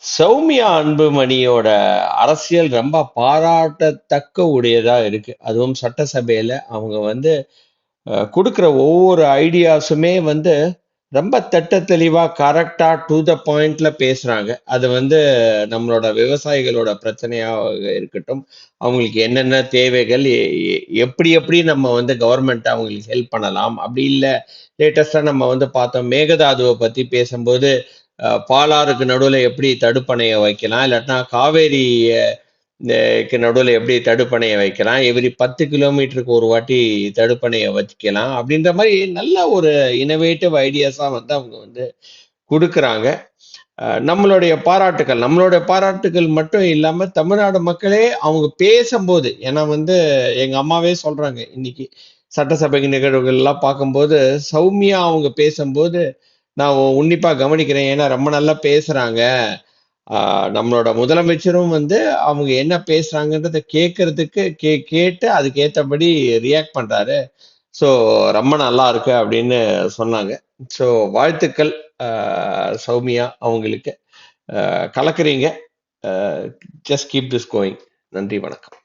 சௌமியா அன்புமணியோட அரசியல் ரொம்ப பாராட்டத்தக்க உடையதா இருக்கு. அதுவும் சட்டசபையில அவங்க வந்து குடுக்குற ஒவ்வொரு ஐடியாஸுமே வந்து ரொம்ப திட்ட தெளிவா கரெக்டா டு த பாயிண்ட்ல பேசுறாங்க. அது வந்து நம்மளோட விவசாயிகளோட பிரச்சனையா இருக்கட்டும், அவங்களுக்கு என்னென்ன தேவைகள், எப்படி எப்படி நம்ம வந்து கவர்மெண்ட் அவங்களுக்கு ஹெல்ப் பண்ணலாம். அப்படி இல்ல லேட்டஸ்டா நம்ம வந்து பார்த்தோம் மேகதாதுவை பத்தி பேசும்போது பாலாறுக்கு நடுவுல எப்படி தடுப்பணைய வைக்கலாம், இல்லாட்டினா காவேரி நடுவுல எப்படி தடுப்பணைய வைக்கலாம், எவ்ரி 10 கிலோமீட்டருக்கு ஒரு வாட்டி தடுப்பணைய வைக்கலாம் அப்படின்ற மாதிரி நல்ல ஒரு இனோவேட்டிவ் ஐடியாஸா வந்து அவங்க வந்து கொடுக்குறாங்க. நம்மளுடைய பாராட்டுகள் மட்டும் இல்லாம தமிழ்நாடு மக்களே அவங்க பேசும்போது, ஏன்னா வந்து எங்க அம்மாவே சொல்றாங்க இன்னைக்கு சட்டசபை நிகழ்வுகள் எல்லாம் பார்க்கும்போது சௌமியா அவங்க பேசும்போது நான் உன்னிப்பா கவனிக்கிறேன். ஏன்னா ரொம்ப நல்லா பேசுறாங்க. நம்மளோட முதலமைச்சரும் வந்து அவங்க என்ன பேசுறாங்கன்றத கேட்கறதுக்கு கேட்டு அதுக்கு ஏத்தபடி ரியாக்ட் பண்றாரு. ஸோ ரொம்ப நல்லா இருக்கு அப்படின்னு சொன்னாங்க. ஸோ வாழ்த்துக்கள் சௌமியா அவங்களுக்கு. கலக்குறீங்க. Just keep this going. நன்றி, வணக்கம்.